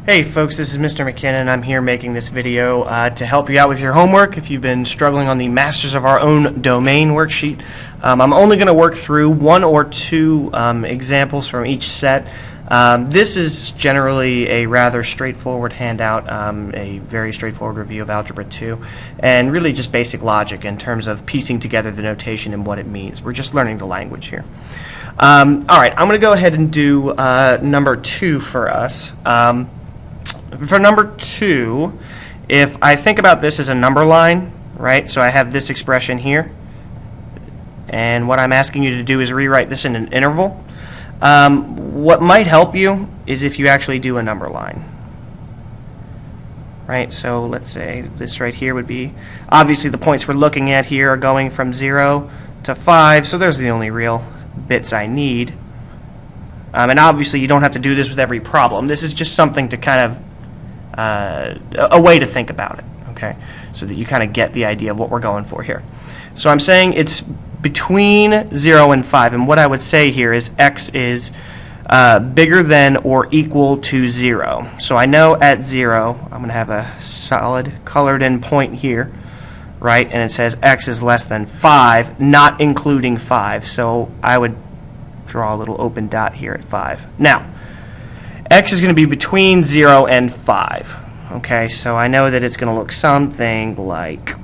Hey folks, this is Mr. McKinnon. I'm here making this video to help you out with your homework if you've been struggling on the Masters of Our Own Domain worksheet. I'm only going to work through one or two examples from each set. This is generally a rather straightforward handout, a very straightforward review of Algebra 2, and really just basic logic in terms of piecing together the notation and what it means. We're just learning the language here. Alright, I'm going to go ahead and do number 2 for us. For number 2, if I think about this as a number line, right, so I have this expression here, and what I'm asking you to do is rewrite this in an interval. What might help you is if you actually do a number line. Right, so let's say this right here would be, obviously the points we're looking at here are going from 0 to 5, so there's the only real bits I need. And obviously you don't have to do this with every problem. This is just something to kind of, a way to think about it, okay, so that you kind of get the idea of what we're going for here. So I'm saying it's between 0 and 5, and what I would say here is x is bigger than or equal to 0. So I know at 0, I'm going to have a solid colored in point here, right, and it says x is less than 5, not including 5. So I would draw a little open dot here at 5. Now, x is going to be between 0 and 5. Okay, so I know that it's going to look something like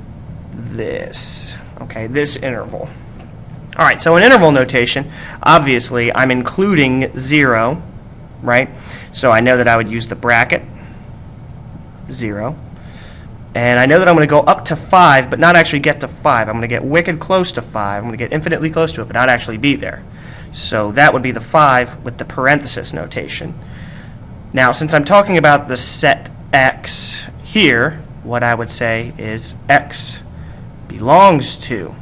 this. Okay, this interval. Alright, so in interval notation, obviously I'm including 0, right? So I know that I would use the bracket, 0. And I know that I'm going to go up to 5, but not actually get to 5. I'm going to get wicked close to 5. I'm going to get infinitely close to it, but not actually be there. So that would be the 5 with the parenthesis notation. Now, since I'm talking about the set x here, what I would say is x belongs to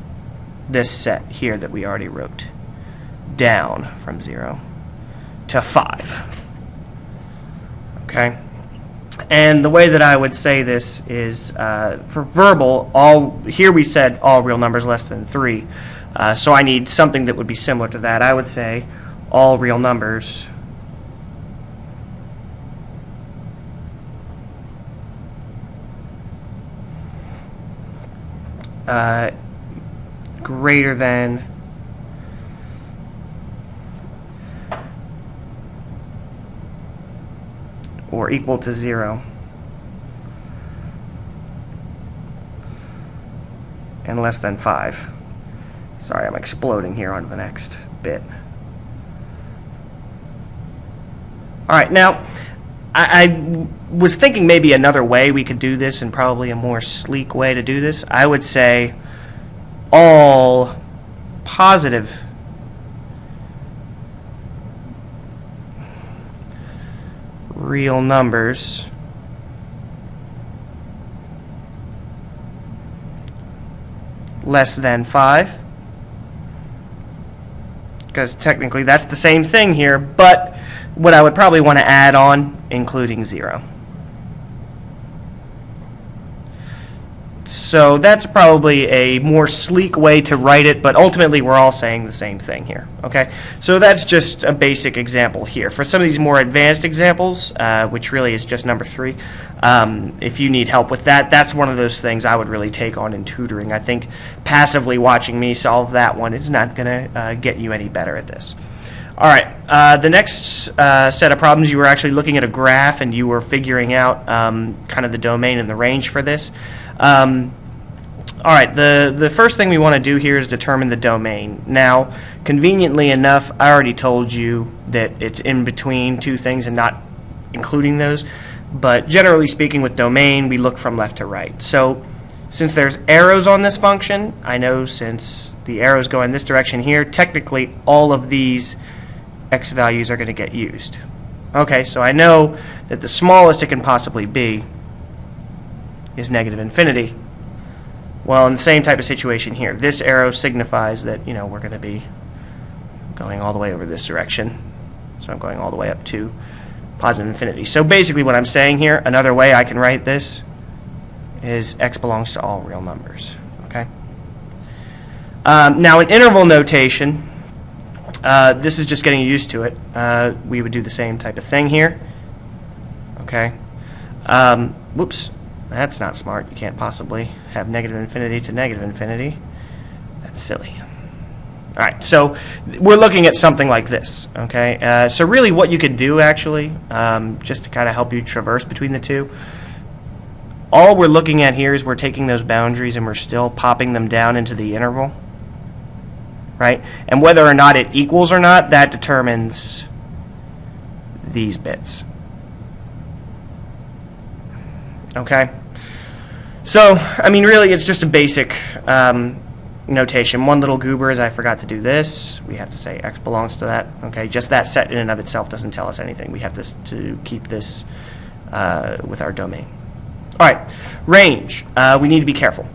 this set here that we already wrote, down from 0 to 5. Okay? And the way that I would say this is, for verbal, here we said all real numbers less than 3. So I need something that would be similar to that. I would say all real numbers greater than or equal to 0 and less than 5. Sorry, I'm exploding here onto the next bit. Alright, now I was thinking maybe another way we could do this, and probably a more sleek way to do this. I would say all positive real numbers less than 5, because technically that's the same thing here, but what I would probably want to add on, including 0. So that's probably a more sleek way to write it, but ultimately we're all saying the same thing here. Okay, so that's just a basic example here. For some of these more advanced examples, which really is just number 3, if you need help with that, that's one of those things I would really take on in tutoring. I think passively watching me solve that one is not going to get you any better at this. Alright, the next set of problems, you were actually looking at a graph and you were figuring out kind of the domain and the range for this. Alright, the first thing we want to do here is determine the domain. Now, conveniently enough, I already told you that it's in between two things and not including those, but generally speaking with domain, we look from left to right. So, since there's arrows on this function, I know since the arrows go in this direction here, technically all of these x values are going to get used. Okay, so I know that the smallest it can possibly be is negative infinity. Well, in the same type of situation here, this arrow signifies that, you know, we're going to be going all the way over this direction. So I'm going all the way up to positive infinity. So basically what I'm saying here, another way I can write this is x belongs to all real numbers. Okay. Now in interval notation, This is just getting used to it. We would do the same type of thing here. Okay. Whoops. That's not smart. You can't possibly have negative infinity to negative infinity. That's silly. All right, so we're looking at something like this, okay? So really what you could do, actually, just to kind of help you traverse between the two, all we're looking at here is we're taking those boundaries and we're still popping them down into the interval, right? And whether or not it equals or not, that determines these bits. Okay? So, I mean, really, it's just a basic notation. One little goober is I forgot to do this. We have to say x belongs to that. Okay, just that set in and of itself doesn't tell us anything. We have to keep this with our domain. All right, range. We need to be careful.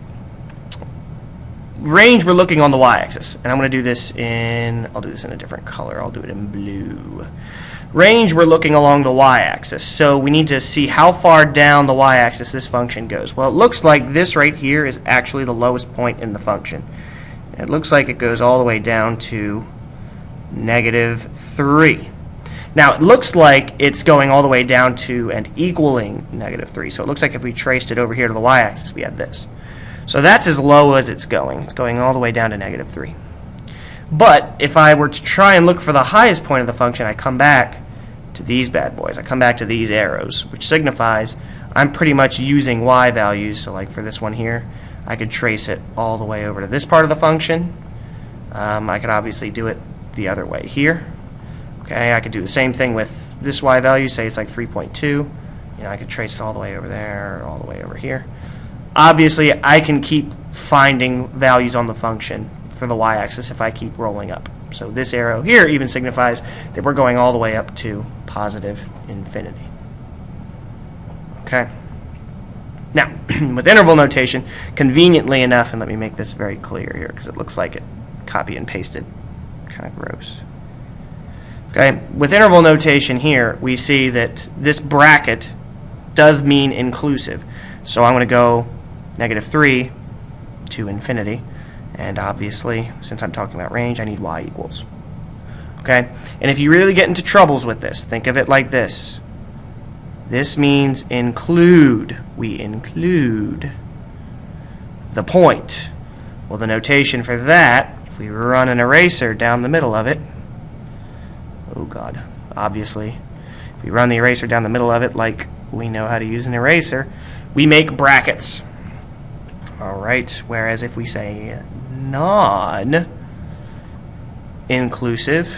Range, we're looking on the y-axis, and I'm going to do this in, I'll do this in a different color. I'll do it in blue. Range, we're looking along the y-axis, so we need to see how far down the y-axis this function goes. Well, it looks like this right here is actually the lowest point in the function. It looks like it goes all the way down to -3. Now, it looks like it's going all the way down to and equaling -3, so it looks like if we traced it over here to the y-axis, we have this. So that's as low as it's going. It's going all the way down to -3. But if I were to try and look for the highest point of the function, I come back to these bad boys. I come back to these arrows, which signifies I'm pretty much using y values. So like for this one here, I could trace it all the way over to this part of the function. I could obviously do it the other way here. Okay, I could do the same thing with this y value. Say it's like 3.2. You know, I could trace it all the way over there, all the way over here. Obviously, I can keep finding values on the function for the y-axis if I keep rolling up. So this arrow here even signifies that we're going all the way up to positive infinity. Okay. Now, with interval notation, conveniently enough, and let me make this very clear here because it looks like it copy and pasted. Kind of gross. Okay, with interval notation here, we see that this bracket does mean inclusive. So I'm going to go -3 to infinity. And obviously, since I'm talking about range, I need y equals. Okay? And if you really get into troubles with this, think of it like this. This means include. We include the point. Well, the notation for that, if we run an eraser down the middle of it, oh God, obviously, if we run the eraser down the middle of it like we know how to use an eraser, we make brackets. All right, whereas if we say non-inclusive,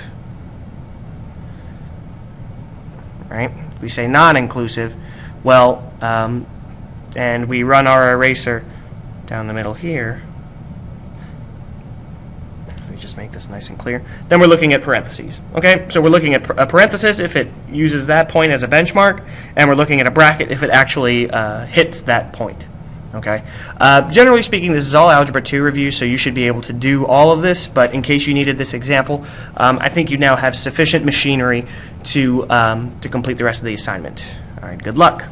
right? If we say non-inclusive, well, and we run our eraser down the middle here, let me just make this nice and clear, then we're looking at parentheses. Okay, so we're looking at a parenthesis if it uses that point as a benchmark, and we're looking at a bracket if it actually hits that point. Okay. Generally speaking, this is all Algebra 2 review, so you should be able to do all of this, but in case you needed this example, I think you now have sufficient machinery to complete the rest of the assignment. All right, good luck.